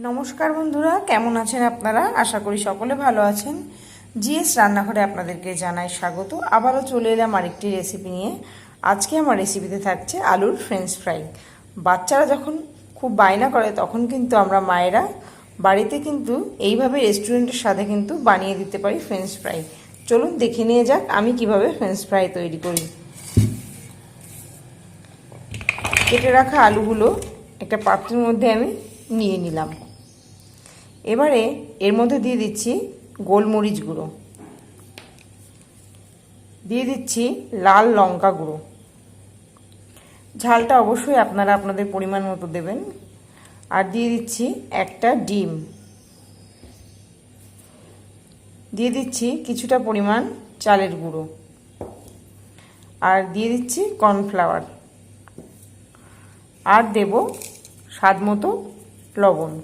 নমস্কার বন্ধুরা, কেমন আছেন আপনারা? আশা করি সকলে ভালো আছেন। জিএস রান্নাঘরে আপনাদেরকে জানাই স্বাগত। আবারও চলে এলাম আরেকটি রেসিপি নিয়ে। আজকে আমার রেসিপিতে থাকছে আলুর ফ্রেঞ্চ ফ্রাই। বাচ্চারা যখন খুব বায়না করে তখন কিন্তু আমরা মায়েরা বাড়িতে কিন্তু এইভাবে রেস্টুরেন্টের স্বাদে কিন্তু বানিয়ে দিতে পারি ফ্রেঞ্চ ফ্রাই। চলুন দেখে নিয়ে যাক আমি কিভাবে ফ্রেঞ্চ ফ্রাই তৈরি করি। কেটে রাখা আলুগুলো একটা পাত্রের মধ্যে আমি নিয়ে নিলাম। এবারে এর মধ্যে দিয়ে দিচ্ছি গোলমরিচ গুঁড়ো, দিয়ে দিচ্ছি লাল লঙ্কা গুঁড়ো। ঝালটা অবশ্যই আপনারা আপনাদের পরিমাণ মতো দেবেন। আর দিয়ে দিচ্ছি একটা ডিম, দিয়ে দিচ্ছি কিছুটা পরিমাণ চালের গুঁড়ো, আর দিয়ে দিচ্ছি কর্নফ্লাওয়ার, আর দেব স্বাদ মতো লবণ।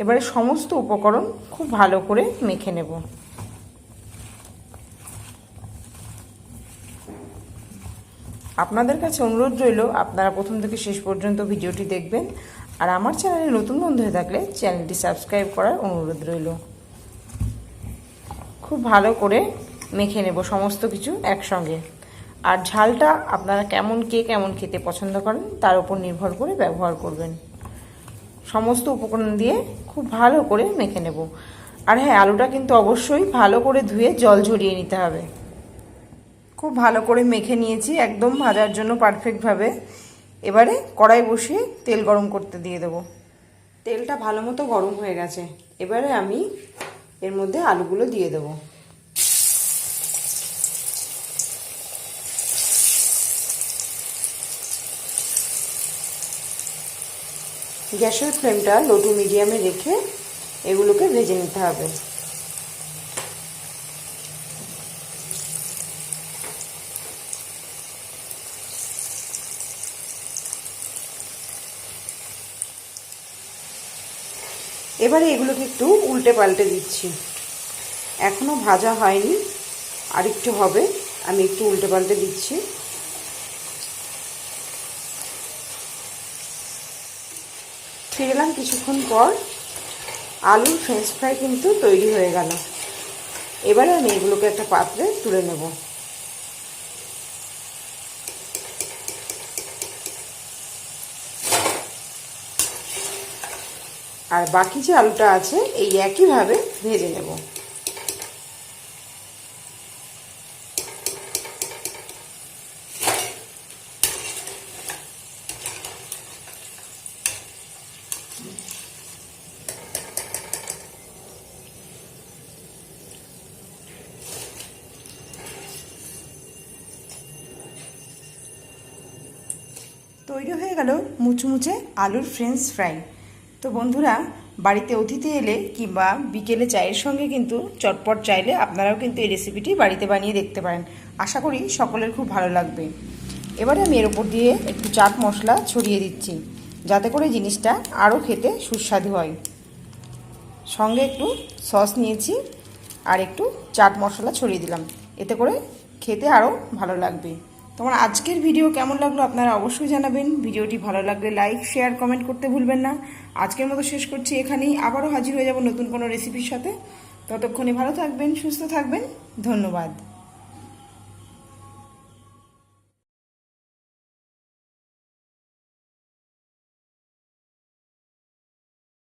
এবারে সমস্ত উপকরণ খুব ভালো করে মেখে নেব। আপনাদের কাছে অনুরোধ রইল আপনারা প্রথম থেকে শেষ পর্যন্ত ভিডিওটি দেখবেন, আর আমার চ্যানেলে নতুন বন্ধু হয়ে থাকলে চ্যানেলটি সাবস্ক্রাইব করার অনুরোধ রইল। খুব ভালো করে মেখে নেব সমস্ত কিছু একসঙ্গে। আর ঝালটা আপনারা কেমন খেতে পছন্দ করেন তার উপর নির্ভর করে ব্যবহার করবেন। সমস্ত উপকরণ দিয়ে খুব ভালো করে মেখে নেব। আর হ্যাঁ, আলুটা কিন্তু অবশ্যই ভালো করে ধুয়ে জল ঝরিয়ে নিতে হবে। খুব ভালো করে মেখে নিয়েছি একদম ভাজার জন্য পারফেক্টভাবে। এবারে কড়াই বসিয়ে তেল গরম করতে দিয়ে দেব। তেলটা ভালো মতো গরম হয়ে গেছে। এবারে আমি এর মধ্যে আলুগুলো দিয়ে দেব। গ্যাসের ফ্লেমটা লো টু মিডিয়ামে রেখে এগুলোকে ভেজে নিতে হবে। এবারে এগুলোকে একটু উল্টে পাল্টে দিচ্ছি। এখনো ভাজা হয়নি, আর একটু হবে, আমি একটু উল্টে পাল্টে দিচ্ছি। ফিরে এলাম কিছুক্ষণ পর। আলুর ফ্রেঞ্চ ফ্রাই কিন্তু তৈরি হয়ে গেল। এবারে আমি এগুলোকে একটা পাত্রে তুলে নেব। আর বাকি যে আলুটা আছে এই একইভাবে ভেজে নেব। তৈরি হয়ে গেল মুচমুচে আলুর ফ্রেঞ্চ ফ্রাই। তো বন্ধুরা, বাড়িতে অতিথি এলে কিংবা বিকেলে চায়ের সঙ্গে কিন্তু চটপট চাইলে আপনারাও কিন্তু এই রেসিপিটি বাড়িতে বানিয়ে দেখতে পারেন। আশা করি সকলের খুব ভালো লাগবে। এবারে আমি এর ওপর দিয়ে একটু চাট মশলা ছড়িয়ে দিচ্ছি, যাতে করে জিনিসটা আরও খেতে সুস্বাদু হয়। সঙ্গে একটু সস নিয়েছি আর একটু চাট মশলা ছড়িয়ে দিলাম, এতে করে খেতে আরও ভালো লাগবে। তোমার আজকের ভিডিও কেমন লাগলো আপনারা অবশ্যই জানাবেন। ভিডিওটি ভালো লাগলে লাইক, শেয়ার, কমেন্ট করতে ভুলবেন না। আজকের মতো শেষ করছি এখানেই। আবারও হাজির হয়ে যাব নতুন কোনো রেসিপির সাথে। ততক্ষণে ভালো থাকবেন, সুস্থ থাকবেন। ধন্যবাদ।